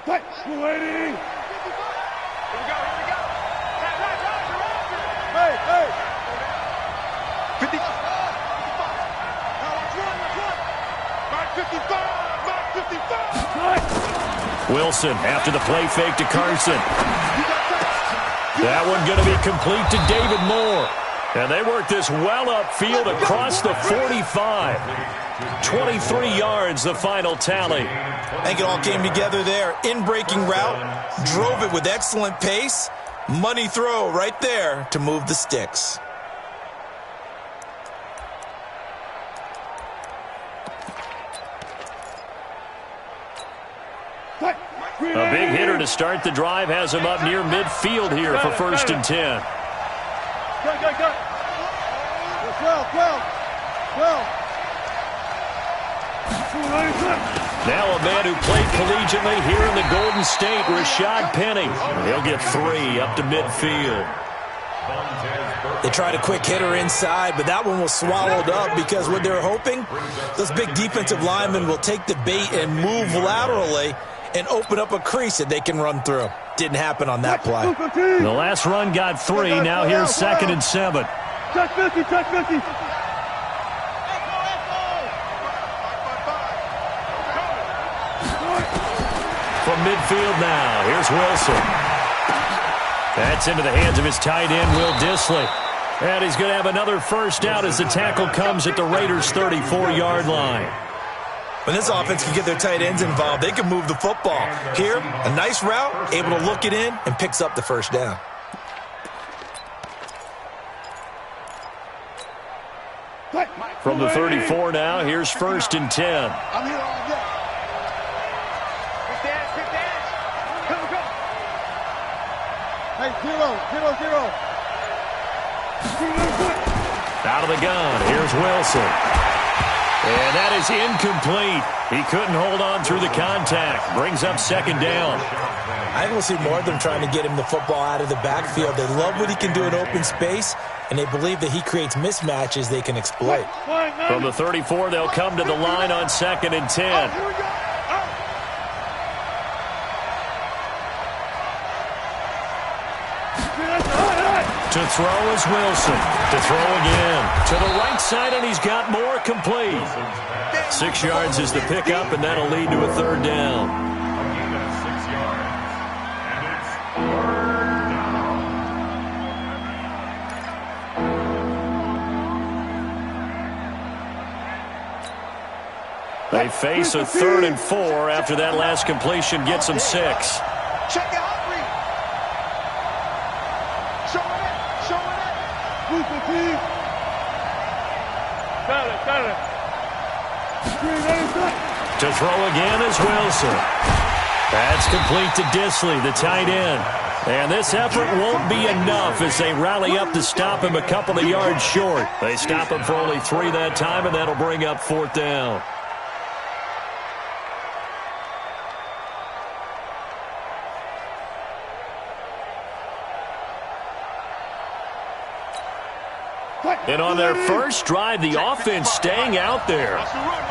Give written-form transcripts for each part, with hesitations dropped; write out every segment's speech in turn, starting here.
Fight. Here we go, here we go. Hey, hey. 50. Mark 55. Mark 55. Wilson after the play fake to Carson. That one going to be complete to David Moore. And they work this well upfield across the 45. 23 yards, the final tally. I think it all came together there. In-breaking route, drove it with excellent pace. Money throw right there to move the sticks. A big hitter to start the drive has him up near midfield here for 1st and 10. Go. 12. Now a man who played collegiately here in the Golden State, Rashad Penny. He'll get 3 up to midfield. They tried a quick hitter inside, but that one was swallowed up because what they're hoping, those big defensive linemen will take the bait and move laterally and open up a crease that they can run through. Didn't happen on that play. The last run got 3. Now here's 2nd and 7. Touch 50. From midfield now, here's Wilson. That's into the hands of his tight end, Will Dissly. And he's going to have another first down as the tackle comes at the Raiders' 34-yard line. When this offense can get their tight ends involved, they can move the football. Here, a nice route, able to look it in, and picks up the first down. From the 34 now, here's 1st and 10. I'm here all day. Quick dash. Go. Hey, 0. Out of the gun, here's Wilson. And that is incomplete. He couldn't hold on through the contact. Brings up 2nd down. I will see more of them trying to get him the football out of the backfield. They love what he can do in open space, and they believe that he creates mismatches they can exploit. From the 34, they'll come to the line on 2nd and 10. To throw is Wilson. To throw again. To the right side, and he's got more complete. 6 yards is the pickup, and that'll lead to a 3rd down. They face a 3rd and 4 after that last completion gets them 6. Check out. To throw again is Wilson. That's complete to Dissly, the tight end. And this effort won't be enough as they rally up to stop him a couple of yards short. They stop him for only 3 that time, and that'll bring up 4th down. And on their first drive, the offense staying out there.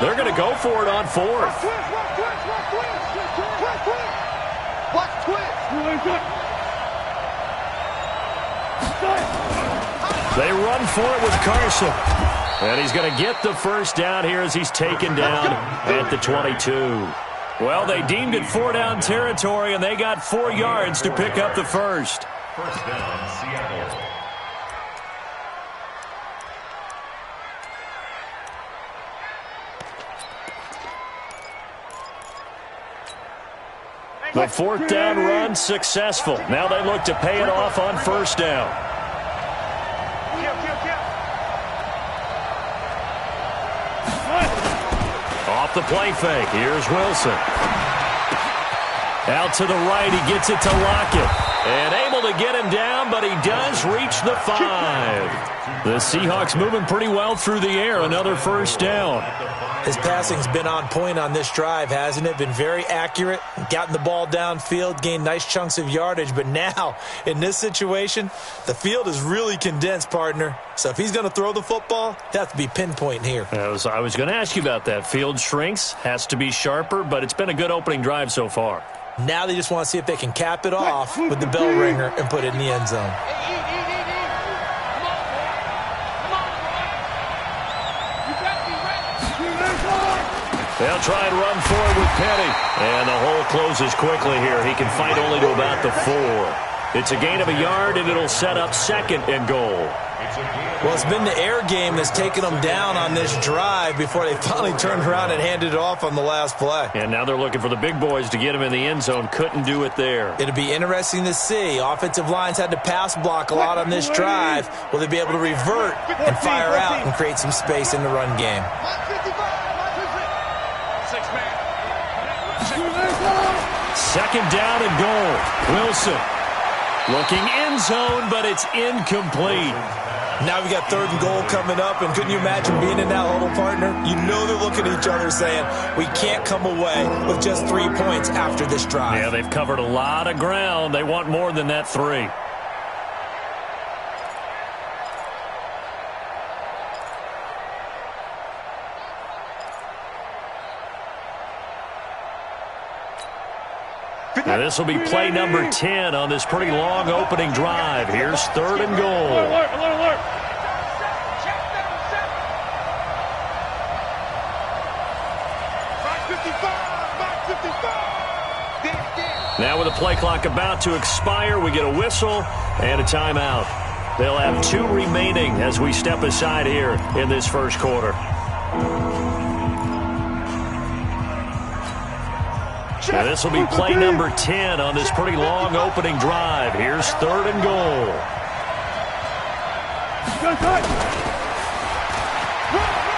They're going to go for it on 4th. They run for it with Carson. And he's going to get the first down here as he's taken down at the 22. Well, they deemed it 4-down territory, and they got 4 yards to pick up the first. First down, Seattle. The 4th down run successful. Now they look to pay it off on 1st down. Off the play fake. Here's Wilson. Out to the right. He gets it to Lockett. And able to get him down, but he does reach the 5. The Seahawks moving pretty well through the air. Another first down. His passing's been on point on this drive, hasn't it? Been very accurate, gotten the ball downfield, gained nice chunks of yardage. But now, in this situation, the field is really condensed, partner. So if he's going to throw the football, it has to be pinpoint here. I was going to ask you about that. Field shrinks, has to be sharper, but it's been a good opening drive so far. Now they just want to see if they can cap it off with the bell ringer and put it in the end zone. They'll try and run forward with Petty. And the hole closes quickly here. He can fight only to about the 4. It's a gain of a yard, and it'll set up 2nd and goal. Well, it's been the air game that's taken them down on this drive before they finally turned around and handed it off on the last play. And now they're looking for the big boys to get him in the end zone. Couldn't do it there. It'll be interesting to see. Offensive lines had to pass block a lot on this drive. Will they be able to revert and fire out and create some space in the run game? Second down and goal. Wilson looking end zone, but it's incomplete. Now we got 3rd and goal coming up, and couldn't you imagine being in that huddle, partner? You know they're looking at each other saying, we can't come away with just 3 points after this drive. Yeah, they've covered a lot of ground. They want more than that 3. Now this will be play number 10 on this pretty long opening drive. Here's 3rd and goal. Alert. Now with the play clock about to expire, we get a whistle and a timeout. They'll have 2 remaining as we step aside here in this first quarter. Now this will be play number 10 on this pretty long opening drive. Here's 3rd and goal.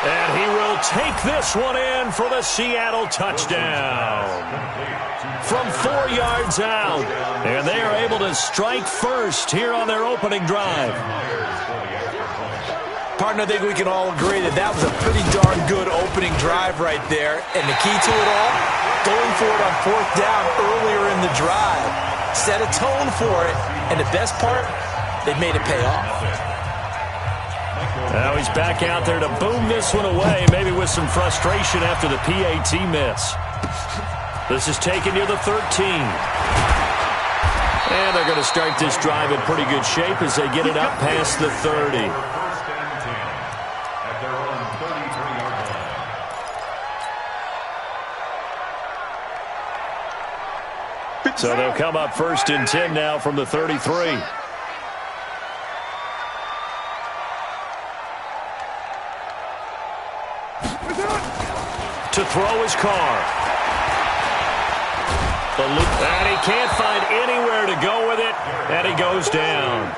And he will take this one in for the Seattle touchdown. From 4 yards out. And they are able to strike first here on their opening drive. Partner, I think we can all agree that that was a pretty darn good opening drive right there. And the key to it all, going for it on 4th down earlier in the drive. Set a tone for it. And the best part, they made it pay off. Now he's back out there to boom this one away, maybe with some frustration after the PAT miss. This is taken near the 13. And they're going to start this drive in pretty good shape as they get it up past the 30. So they'll come up 1st and 10 now from the 33. To throw his car. And he can't find anywhere to go with it, and he goes down.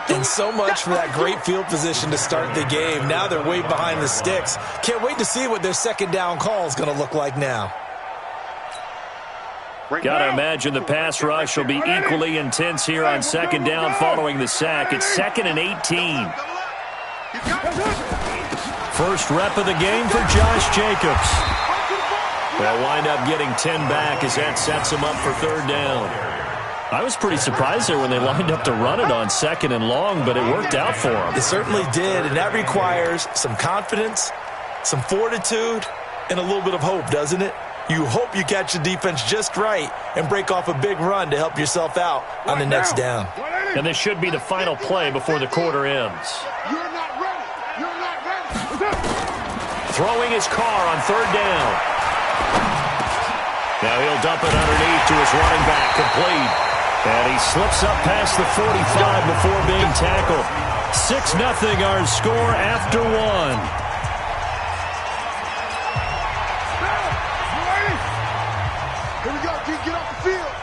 And so much for that great field position to start the game. Now they're way behind the sticks. Can't wait to see what their 2nd down call is going to look like now. Got to imagine the pass rush will be equally intense here on 2nd down following the sack. It's 2nd and 18. First rep of the game for Josh Jacobs. They'll wind up getting 10 back as that sets them up for 3rd down. I was pretty surprised there when they lined up to run it on 2nd and long, but it worked out for them. It certainly did, and that requires some confidence, some fortitude, and a little bit of hope, doesn't it? You hope you catch the defense just right and break off a big run to help yourself out on the next down. And this should be the final play before the quarter ends. You're not ready. You're not ready. Throwing his car on 3rd down. Now he'll dump it underneath to his running back, complete. And he slips up past the 45 before being tackled. 6-0 our score after 1. Here we go, G. Get off the field.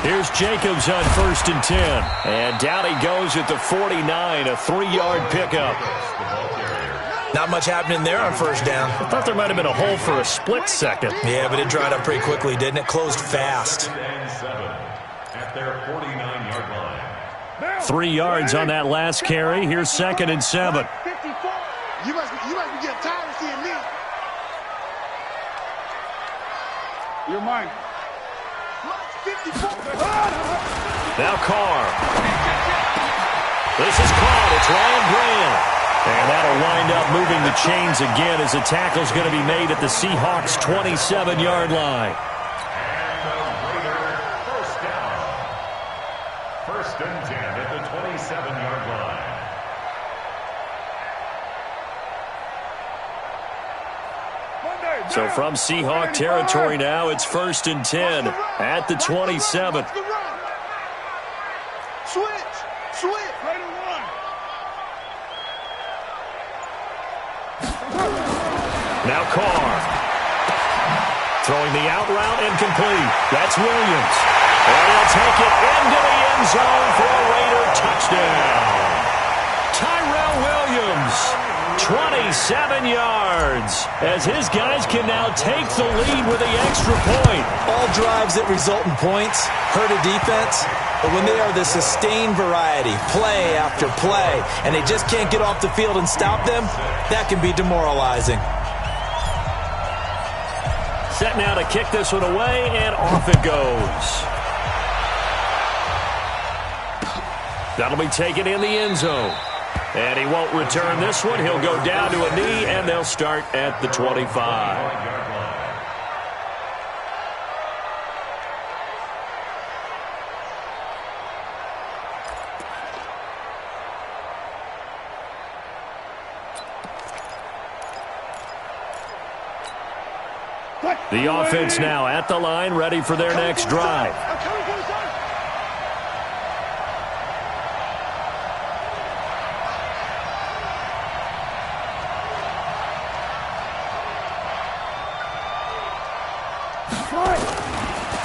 Here's Jacobs on 1st and 10. And down he goes at the 49, a 3-yard pickup. Not much happening there on 1st down. I thought there might have been a hole for a split second. Yeah, but it dried up pretty quickly, didn't it? Closed fast. At their 49-yard line. 3 yards on that last carry. Here's 2nd and 7. You must be getting tired of seeing me. You're mine. Now Carr. This is caught. It's Ryan Grant. And that'll wind up moving the chains again as the tackle's going to be made at the Seahawks' 27-yard line. And the Raiders first down. First and 10 at the 27-yard line. So from Seahawk territory now, it's first and 10 at the 27. Switch. Right and one. Now Carr. Throwing the out route incomplete. That's Williams. And he'll take it into the end zone for a Raider touchdown. Tyrell Williams, 27 yards, as his guys can now take the lead with the extra point. All drives that result in points hurt a defense, but when they are the sustained variety, play after play, and they just can't get off the field and stop them, that can be demoralizing. Set now to kick this one away, and off it goes. That'll be taken in the end zone. And he won't return this one. He'll go down to a knee, and they'll start at the 25. The offense now at the line, ready for their next drive.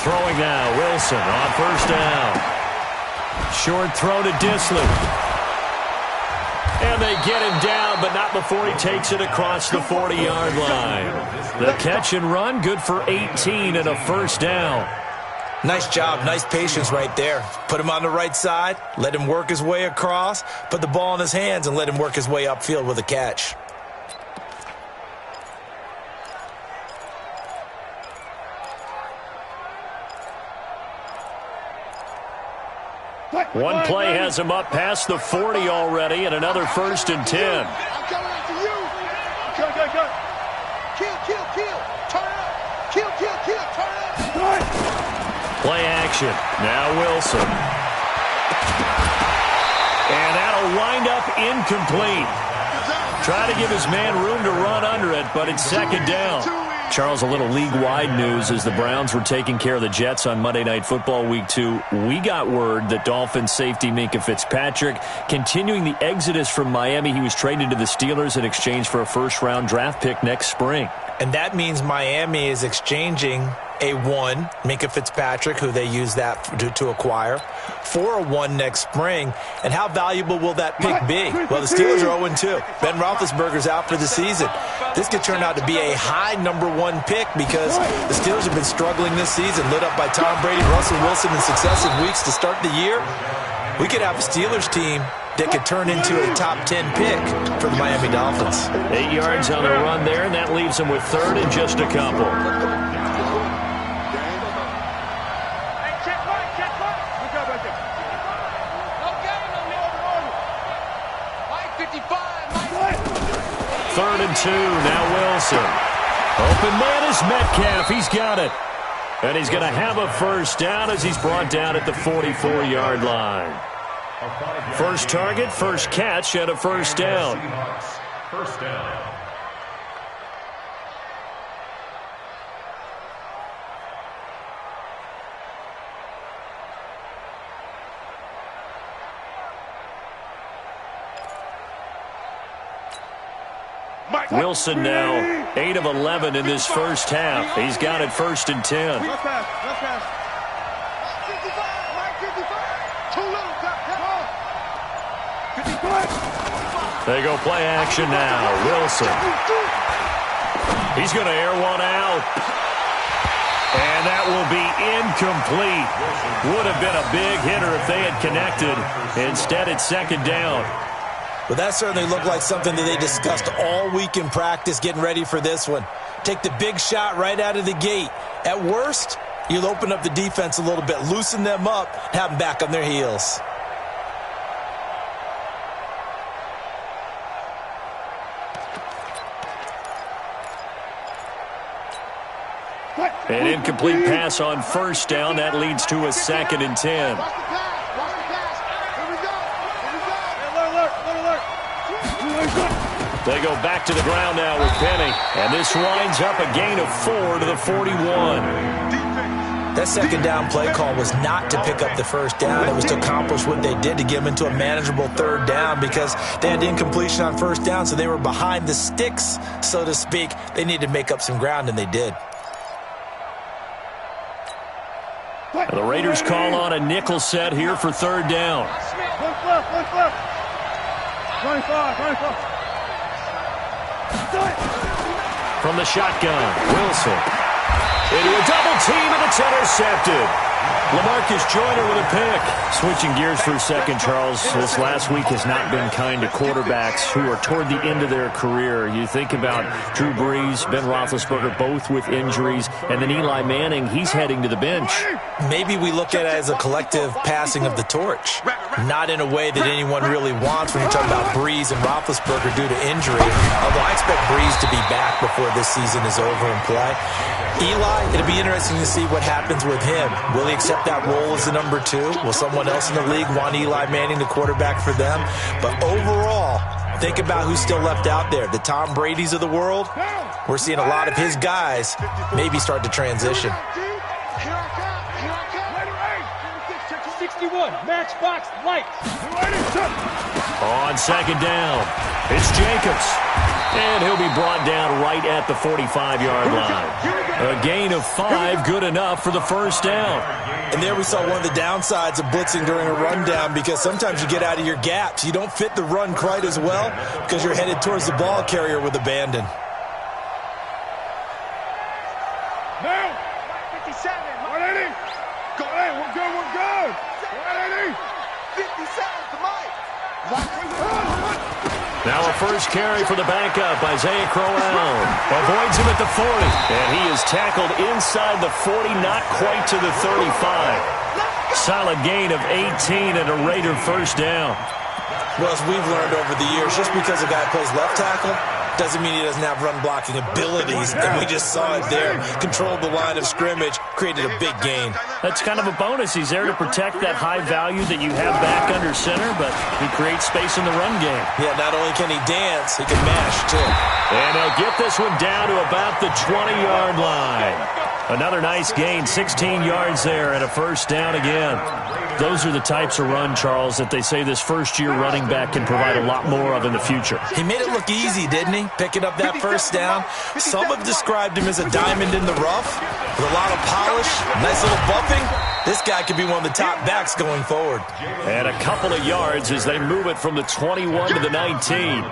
Throwing now, Wilson on first down. Short throw to Dissly. And they get him down, but not before he takes it across the 40-yard line. The catch and run, good for 18 and a first down. Nice job, nice patience right there. Put him on the right side, let him work his way across, put the ball in his hands, and let him work his way upfield with a catch. One play has him up past the 40 already, and another first and 10. I'm coming after you. Go. Kill. Turn up. Kill. Turn up. Play action. Now Wilson. And that'll wind up incomplete. Try to give his man room to run under it, but it's second down. Charles, a little league-wide news as the Browns were taking care of the Jets on Monday Night Football Week 2. We got word that Dolphins safety Minkah Fitzpatrick continuing the exodus from Miami. He was traded to the Steelers in exchange for a first-round draft pick next spring. And that means Miami is exchanging a 1, Minkah Fitzpatrick, who they used that to acquire, for a 1 next spring. And how valuable will that pick be? Well, the Steelers are 0-2. Ben Roethlisberger's out for the season. This could turn out to be a high #1 pick because the Steelers have been struggling this season, lit up by Tom Brady, Russell Wilson in successive weeks to start the year. We could have a Steelers team that could turn into a top 10 pick for the Miami Dolphins. 8 yards on the run there, and that leaves them with third and just a couple. Third and 2, now Wilson. Open man is Metcalf. He's got it. And he's going to have a first down as he's brought down at the 44-yard line. First target, first catch, and a first down. First down. Wilson now 8 of 11 in this first half. He's got it first and 10. They go play action now. Wilson. He's going to air one out. And that will be incomplete. Would have been a big hitter if they had connected. Instead, it's second down. Well, that certainly looked like something that they discussed all week in practice getting ready for this one. Take the big shot right out of the gate. At worst, you'll open up the defense a little bit, loosen them up, have them back on their heels. An incomplete pass on first down. That leads to a 2nd and 10. Watch the pass. Watch the pass. Here we go. Here we go. They go back to the ground now with Penny. And this winds up a gain of 4 to the 41. That second down play call was not to pick up the first down. It was to accomplish what they did to get them into a manageable third down because they had incompletion on first down, so they were behind the sticks, so to speak. They needed to make up some ground, and they did. The Raiders call on a nickel set here for third down. 25. From the shotgun, Wilson. Into a double team, and it's intercepted. LaMarcus Joyner with a pick. Switching gears for a second, Charles. This last week has not been kind to quarterbacks who are toward the end of their career. You think about Drew Brees, Ben Roethlisberger, both with injuries, and then Eli Manning, he's heading to the bench. Maybe we look at it as a collective passing of the torch. Not in a way that anyone really wants when you're talking about Brees and Roethlisberger due to injury. Although I expect Brees to be back before this season is over and play. Eli, it'll be interesting to see what happens with him. Will he accept that role as the number 2? Will someone else in the league want Eli Manning to quarterback for them? But overall, think about who's still left out there. The Tom Brady's of the world. We're seeing a lot of his guys maybe start to transition. Here I come. 61, matchbox lights. On second down, it's Jacobs. And he'll be brought down right at the 45-yard line. A gain of 5, good enough for the first down. And there we saw one of the downsides of blitzing during a rundown because sometimes you get out of your gaps. You don't fit the run quite as well because you're headed towards the ball carrier with abandon. Now, 57. 180. Go ahead. We're good. 180. 57 to Mike. Now a first carry for the backup, Isaiah Crowell. Avoids him at the 40. And he is tackled inside the 40, not quite to the 35. Solid gain of 18 and a Raider first down. Well, as we've learned over the years, just because a guy plays left tackle doesn't mean he doesn't have run-blocking abilities. And we just saw it there. Controlled the line of scrimmage, created a big gain. That's kind of a bonus. He's there to protect that high value that you have back under center, but he creates space in the run game. Yeah, not only can he dance, he can mash, too. And he'll get this one down to about the 20-yard line. Another nice gain, 16 yards there, and a first down again. Those are the types of run, Charles, that they say this first-year running back can provide a lot more of in the future. He made it look easy, didn't he? Picking up that first down. Some have described him as a diamond in the rough with a lot of polish, nice little buffing. This guy could be one of the top backs going forward. And a couple of yards as they move it from the 21 to the 19.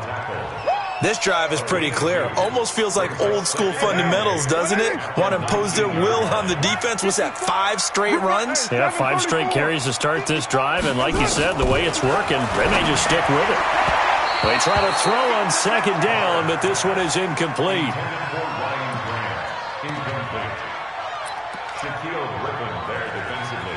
This drive is pretty clear. Almost feels like old-school fundamentals, doesn't it? Want to impose their will on the defense. What's that, 5 straight runs? Yeah, 5 straight carries to start this drive. And like you said, the way it's working, they may just stick with it. They try to throw on second down, but this one is incomplete. Incomplete. Shaquille Griffin there defensively.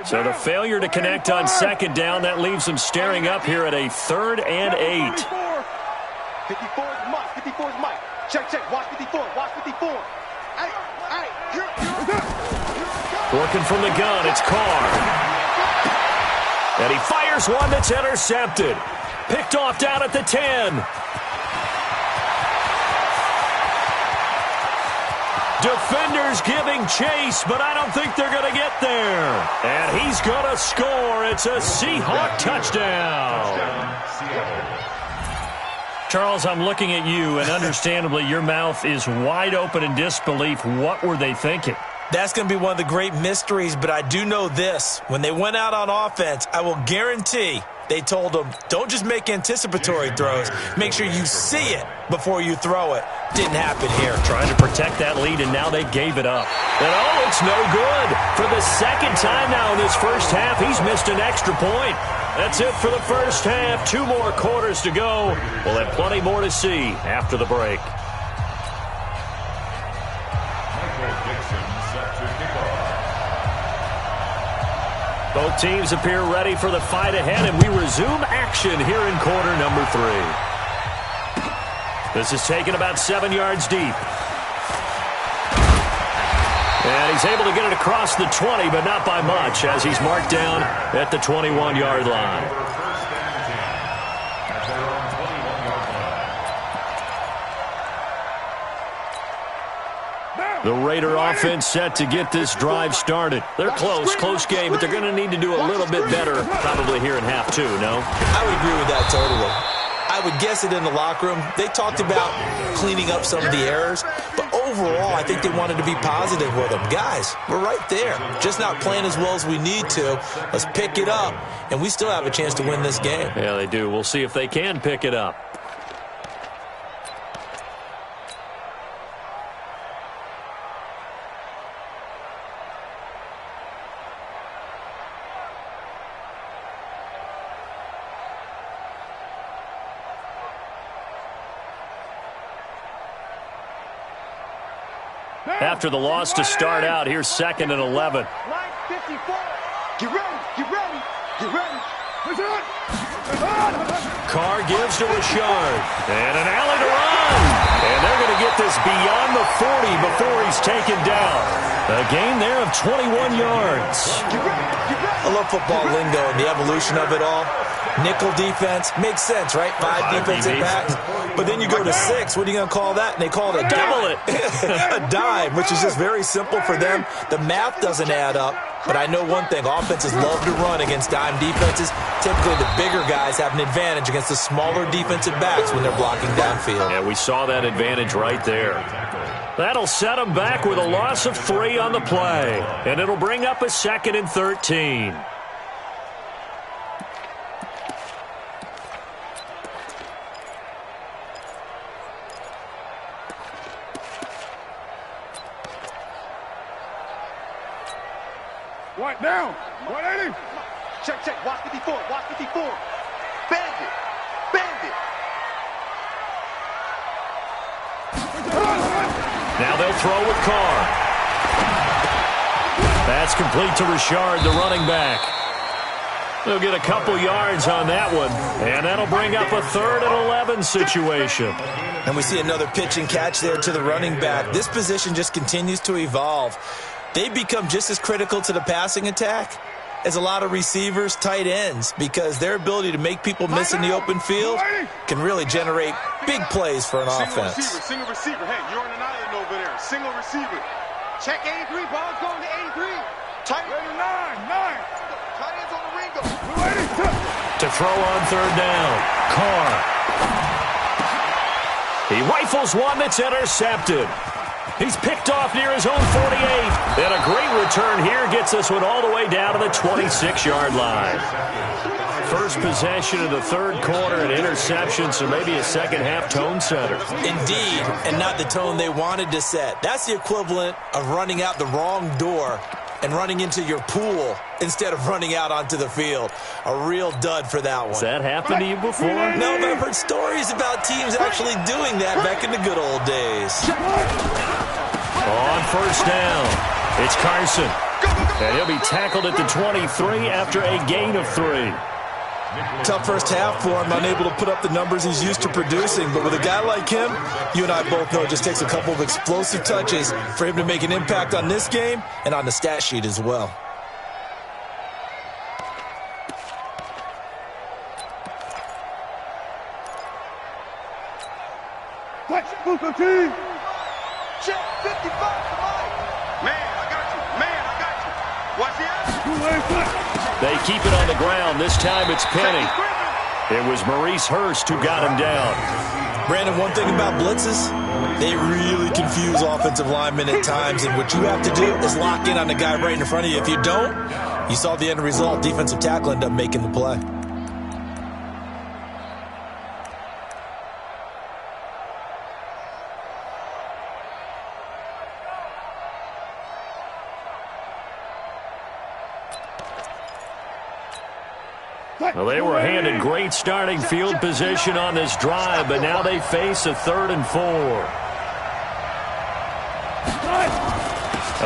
So the failure to connect on second down, that leaves them staring up here at a 3rd and 8. 54 is Mike. 54 is Mike. Check. Watch 54. Watch 54. Hey. Working from the gun, it's Carr. And he fires one that's intercepted. Picked off down at the 10. Defenders giving chase, but I don't think they're going to get there. And he's going to score. It's a Seahawk touchdown. Charles, I'm looking at you, and understandably, your mouth is wide open in disbelief. What were they thinking? That's going to be one of the great mysteries, but I do know this. When they went out on offense, I will guarantee they told them, don't just make anticipatory throws. Make sure you see it before you throw it. Didn't happen here. Trying to protect that lead, and now they gave it up. And it's no good. For the second time now in this first half, he's missed an extra point. That's it for the first half. 2 more quarters to go. We'll have plenty more to see after the break. Michael Dixon set to kick off. Both teams appear ready for the fight ahead, and we resume action here in quarter number 3. This is taken about 7 yards deep. And he's able to get it across the 20, but not by much, as he's marked down at the 21-yard line. The Raider offense set to get this drive started. They're close game, but they're going to need to do a little bit better probably here in half 2, no? I would agree with that totally. I would guess it in the locker room. They talked about cleaning up some of the errors, but overall, I think they wanted to be positive with them. Guys, we're right there. Just not playing as well as we need to. Let's pick it up, and we still have a chance to win this game. Yeah, they do. We'll see if they can pick it up. After the loss to start out, here's 2nd and 11. Line 54. Get ready. Get ready. Get ready. Carr gives to Richard. And an alley to run. And they're going to get this beyond the 40 before he's taken down. A gain there of 21 yards. I love football lingo and the evolution of it all. Nickel defense makes sense, right? 5 defensive backs. But then you go to 6. What are you going to call that? And they call it a dime. A dime, which is just very simple for them. The math doesn't add up. But I know one thing. Offenses love to run against dime defenses. Typically, the bigger guys have an advantage against the smaller defensive backs when they're blocking downfield. Yeah, we saw that advantage right there. That'll set them back with a loss of 3 on the play. And it'll bring up a 2nd and 13. Right down. 180. Check. Watch 54. Watch 54. Bend it. Bend it. Now they'll throw with Carr. That's complete to Richard, the running back. They'll get a couple yards on that one, and that'll bring up a 3rd and 11 situation. And we see another pitch and catch there to the running back. This position just continues to evolve. They become just as critical to the passing attack as a lot of receivers, tight ends, because their ability to make people miss in the open field can really generate big plays for an offense. Single receiver. Hey, you're on an island over there. Single receiver. Check 83. Ball's going to 83. Tight end. 9. Tight ends on the Ringo. To throw on 3rd down. Carr. He rifles one that's intercepted. He's picked off near his own 48. And a great return here gets this one all the way down to the 26-yard line. First possession of the 3rd quarter, an interception, so maybe a second-half tone setter. Indeed, and not the tone they wanted to set. That's the equivalent of running out the wrong door and running into your pool instead of running out onto the field. A real dud for that one. Has that happened to you before? No, but I've heard stories about teams actually doing that back in the good old days. On 1st down, it's Carson. And he'll be tackled at the 23 after a gain of 3. Tough first half for him, unable to put up the numbers he's used to producing. But with a guy like him, you and I both know it just takes a couple of explosive touches for him to make an impact on this game and on the stat sheet as well. Check 55. Man, I got you. Watch the action. They keep it on the ground. This time it's Penny. It was Maurice Hurst who got him down. Brandon, one thing about blitzes, they really confuse offensive linemen at times, and what you have to do is lock in on the guy right in front of you. If you don't, you saw the end result. Defensive tackle ended up making the play. Well, they were handed great starting field position on this drive, but now they face a 3rd and 4.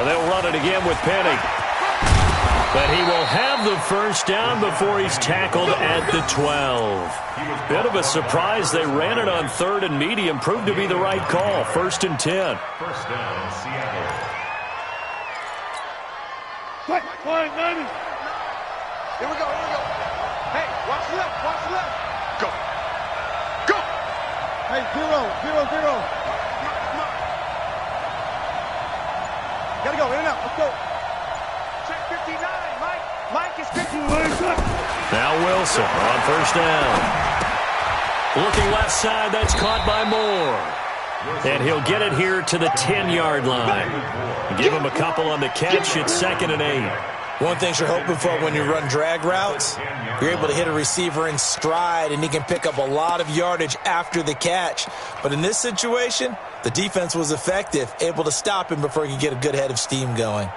They'll run it again with Penny. But he will have the first down before he's tackled at the 12. Bit of a surprise. They ran it on 3rd and medium. Proved to be the right call. 1st and 10. First down, Seattle. Quiet, 90. Here we go, here we go. Hey, watch left, watch left. Go. Go. Hey, 0-0-0. Gotta go, in and out, let's go. Check 59, Mike. Mike is 59. Now Wilson on 1st down. Looking left side, that's caught by Moore. And he'll get it here to the 10-yard line. Give him a couple on the catch. It's 2nd and 8. One thing you're hoping for when you run drag routes, you're able to hit a receiver in stride, and he can pick up a lot of yardage after the catch. But in this situation, the defense was effective, able to stop him before he could get a good head of steam going.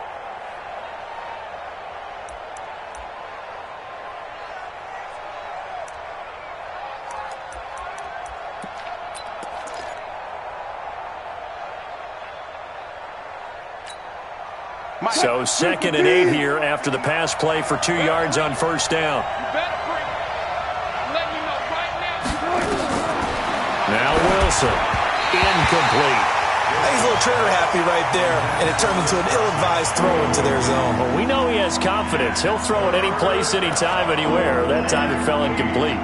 So 2nd and 8 here after the pass play for 2 yards on 1st down. Now Wilson, incomplete. He's a little trigger happy right there, and it turned into an ill-advised throw into their zone. Well, we know he has confidence. He'll throw it any place, anytime, anywhere. That time it fell incomplete.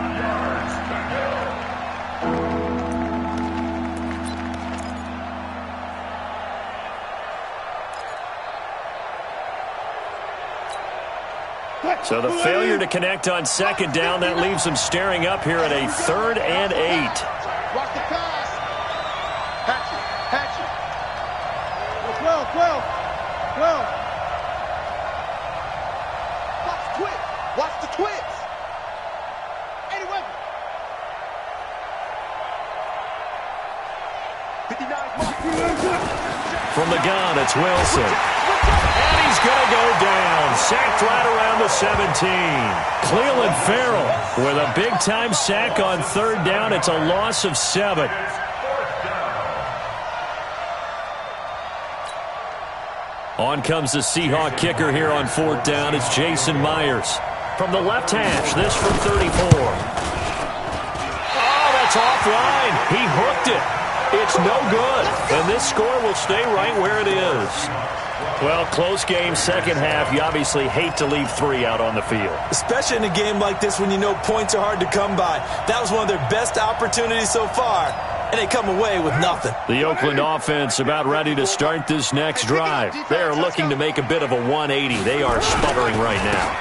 So the failure to connect on 2nd down, that leaves him staring up here at a 3rd and 8. Watch the pass. Hatch it. 12. Watch the twitch. 80 weapon. 59. From the gun, it's Wilson. And he's going to go down. Sacked right around the 17. Clelin Ferrell with a big-time sack on 3rd down. It's a loss of 7. On comes the Seahawk kicker here on 4th down. It's Jason Myers. From the left hash, this from 34. Oh, that's offline. He hooked it. It's no good. And this score will stay right where it is. Well, close game, 2nd half. You obviously hate to leave 3 out on the field. Especially in a game like this when you know points are hard to come by. That was one of their best opportunities so far, and they come away with nothing. The Oakland offense about ready to start this next drive. They're looking to make a bit of a 180. They are sputtering right now.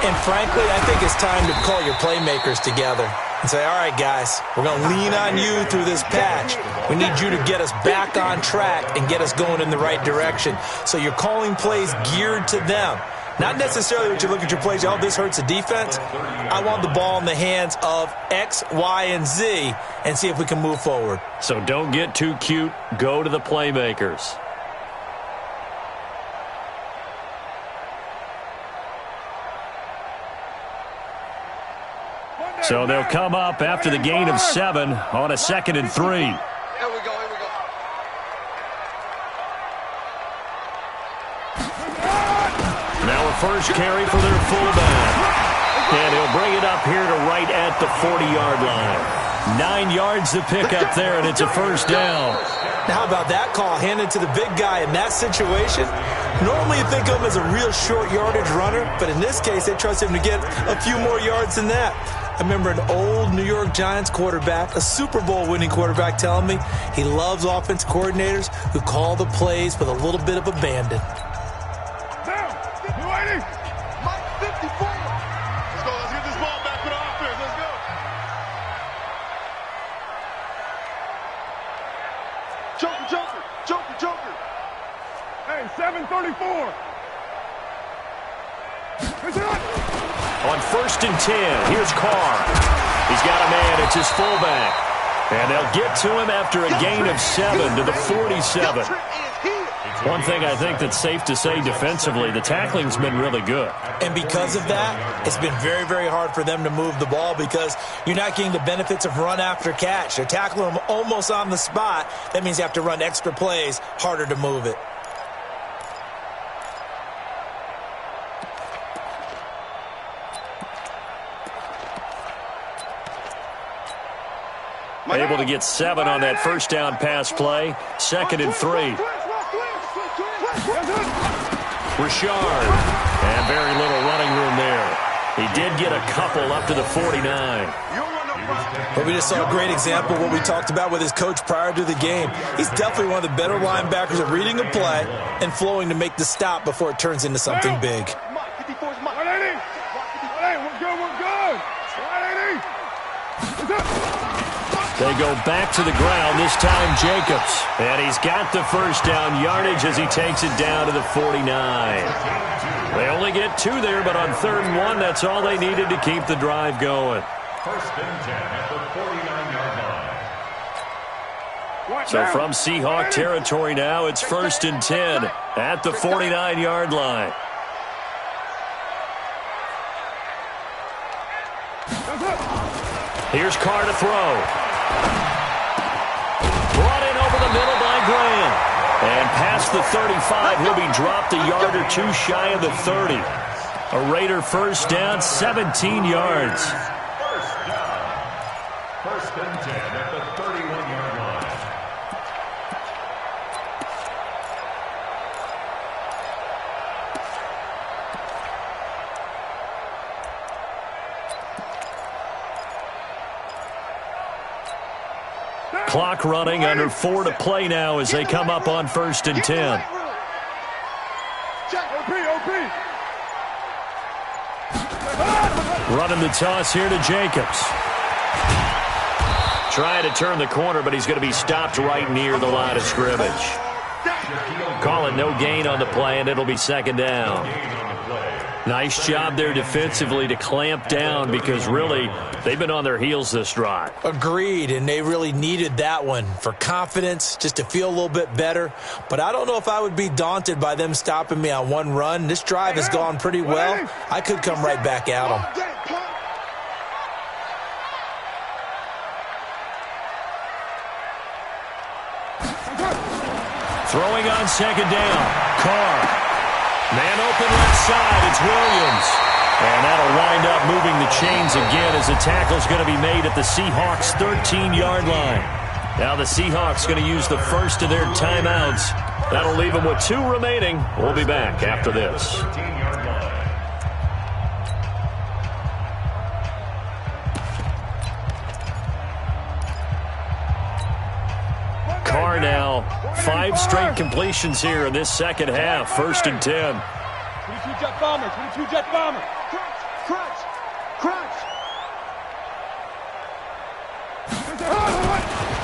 And frankly, I think it's time to call your playmakers together and say, all right, guys, we're going to lean on you through this patch. We need you to get us back on track and get us going in the right direction. So you're calling plays geared to them. Not necessarily what you look at your plays, oh, this hurts the defense. I want the ball in the hands of X, Y, and Z and see if we can move forward. So don't get too cute. Go to the playmakers. So they'll come up after the gain of 7 on a 2nd and 3. Here we go. Now a first carry for their fullback. And he'll bring it up here to right at the 40-yard line. 9 yards to pick up there, and it's a first down. Now, how about that call handed to the big guy in that situation? Normally you think of him as a real short yardage runner, but in this case they trust him to get a few more yards than that. I remember an old New York Giants quarterback, a Super Bowl winning quarterback, telling me he loves offense coordinators who call the plays with a little bit of abandon. Down. 280. Mike 54. Let's get this ball back for the offense. Let's go. Joker. Hey, 734. On 1st and 10, here's Carr. He's got a man. It's his fullback. And they'll get to him after a gain of 7 to the 47. One thing I think that's safe to say defensively, the tackling's been really good. And because of that, it's been very, very hard for them to move the ball because you're not getting the benefits of run after catch. They're tackling them almost on the spot. That means you have to run extra plays, harder to move it. Able to get 7 on that first down pass play. 2nd and 3. Richard. And very little running room there. He did get a couple up to the 49. But we just saw a great example of what we talked about with his coach prior to the game. He's definitely one of the better linebackers at reading a play and flowing to make the stop before it turns into something big. 180. 180. We're good. We're good. 180. They go back to the ground, this time Jacobs. And he's got the first down yardage as he takes it down to the 49. They only get 2 there, but on 3rd and 1, that's all they needed to keep the drive going. 1st and 10 at the 49-yard line. So from Seahawk territory now, it's 1st and 10 at the 49-yard line. Here's Carr to throw. Brought in over the middle by Graham. And past the 35, he'll be dropped a yard or 2 shy of the 30. A Raider first down, 17 yards. First down. 1st and 10 at the 31-yard line. Clock running, under 4 to play now as they come up on 1st and 10. Running the toss here to Jacobs. Trying to turn the corner, but he's going to be stopped right near the line of scrimmage. Call it no gain on the play, and it'll be 2nd down. Nice job there defensively to clamp down because really they've been on their heels this drive. Agreed, and they really needed that one for confidence, just to feel a little bit better. But I don't know if I would be daunted by them stopping me on one run. This drive has gone pretty well. I could come right back at them. Throwing on 2nd down. Carr. Man open left side, it's Williams. And that'll wind up moving the chains again as the tackle's going to be made at the Seahawks' 13-yard line. Now the Seahawks going to use the first of their timeouts. That'll leave them with 2 remaining. We'll be back after this. Carr now, 5 straight completions here in this second half. 1st and 10. 22 jet bomber. 22 jet bomber. Crunch. Crunch.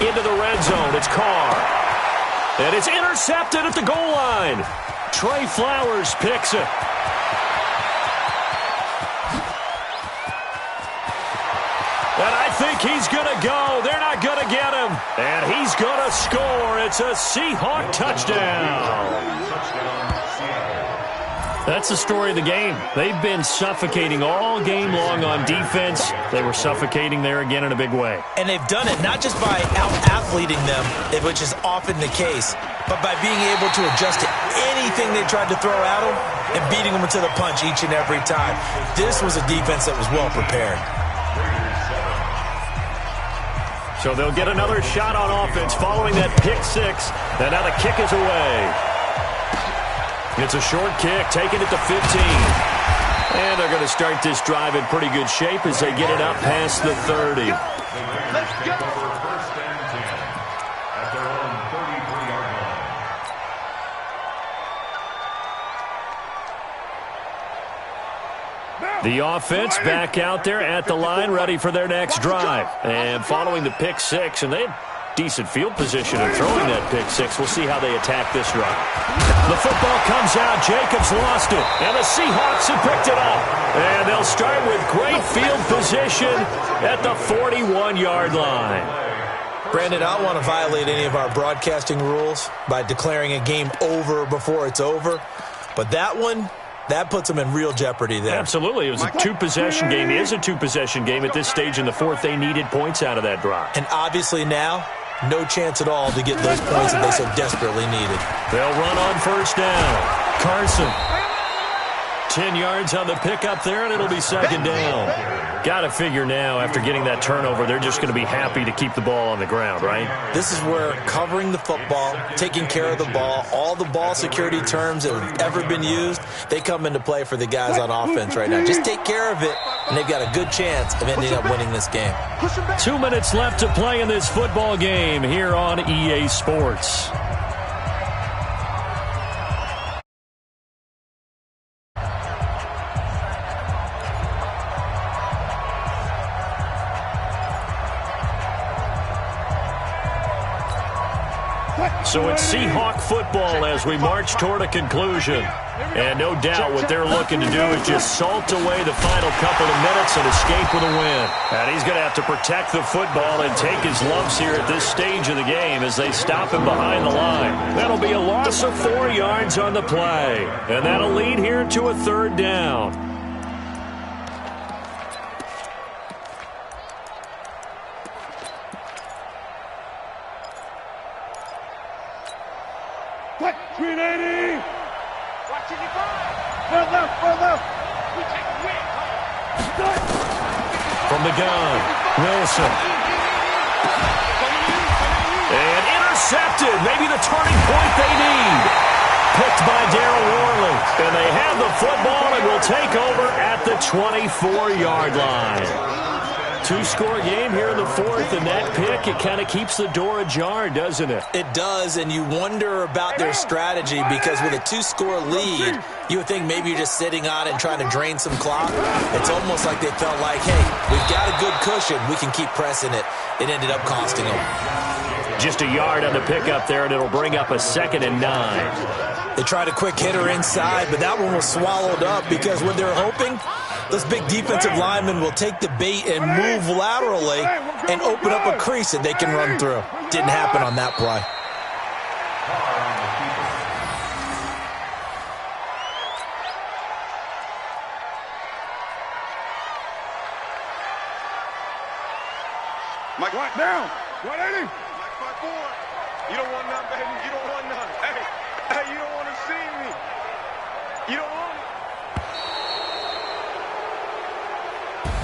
Into the red zone. It's Carr. And it's intercepted at the goal line. Trey Flowers picks it. And I think he's going to go. They're not going to get him. And he's going to score. It's a Seahawk touchdown. That's the story of the game. They've been suffocating all game long on defense. They were suffocating there again in a big way. And they've done it not just by out-athleting them, which is often the case, but by being able to adjust to anything they tried to throw at them and beating them to the punch each and every time. This was a defense that was well prepared. So they'll get another shot on offense following that pick 6. And now the kick is away. It's a short kick, taking it to 15. And they're going to start this drive in pretty good shape as they get it up past the 30. Let's go. 1st and 10 at their own 33-yard line. The offense back out there at the line, ready for their next drive. And following the pick 6, and they had decent field position in throwing that pick 6. We'll see how they attack this drive. The football comes out. Jacobs lost it. And the Seahawks have picked it up. And they'll start with great field position at the 41-yard line. Brandon, I don't want to violate any of our broadcasting rules by declaring a game over before it's over. But that one, that puts them in real jeopardy there. Absolutely. It was a 2-possession game. It is a 2-possession game at this stage in the 4th. They needed points out of that drive. And obviously now, no chance at all to get those points that they so desperately needed. They'll run on 1st down. Carson 10 yards on the pickup there, and it'll be second down. Got to figure now, after getting that turnover, they're just going to be happy to keep the ball on the ground, right? This is where covering the football, taking care of the ball, all the ball security terms that have ever been used, they come into play for the guys on offense right now. Just take care of it, and they've got a good chance of ending up winning this game. 2 minutes left to play in this football game here on EA Sports. So it's Seahawk football as we march toward a conclusion. And no doubt what they're looking to do is just salt away the final couple of minutes and escape with a win. And he's going to have to protect the football and take his lumps here at this stage of the game as they stop him behind the line. That'll be a loss of 4 yards on the play. And that'll lead here to a third down. What? 380! Watching it go! Far left! We take a win! From the gun, Wilson. And intercepted. Maybe the turning point they need. Picked by Darryl Worley. And they have the football and will take over at the 24-yard line. Two-score game here in the fourth, and that pick, it kind of keeps the door ajar, doesn't it? It does, and you wonder about their strategy because with a two-score lead, you would think maybe you're just sitting on it and trying to drain some clock. It's almost like they felt like, hey, we've got a good cushion. We can keep pressing it. It ended up costing them. Just a yard on the pickup there, and it'll bring up a 2nd and 9. They tried a quick hitter inside, but that one was swallowed up because what they're hoping, those big defensive linemen will take the bait and move laterally and open up a crease that they can run through. Didn't happen on that play. Mike, right down. 180. Mike 5-4. You don't want none, baby. You don't want none. Hey, you don't want to see me. You don't want it.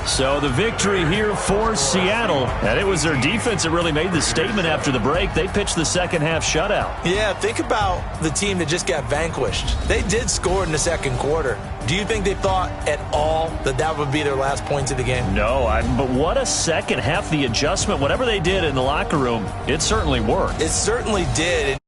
So the victory here for Seattle. And it was their defense that really made the statement after the break. They pitched the second half shutout. Yeah, think about the team that just got vanquished. They did score in the second quarter. Do you think they thought at all that that would be their last points of the game? No, but what a second half. The adjustment, whatever they did in the locker room, it certainly worked. It certainly did.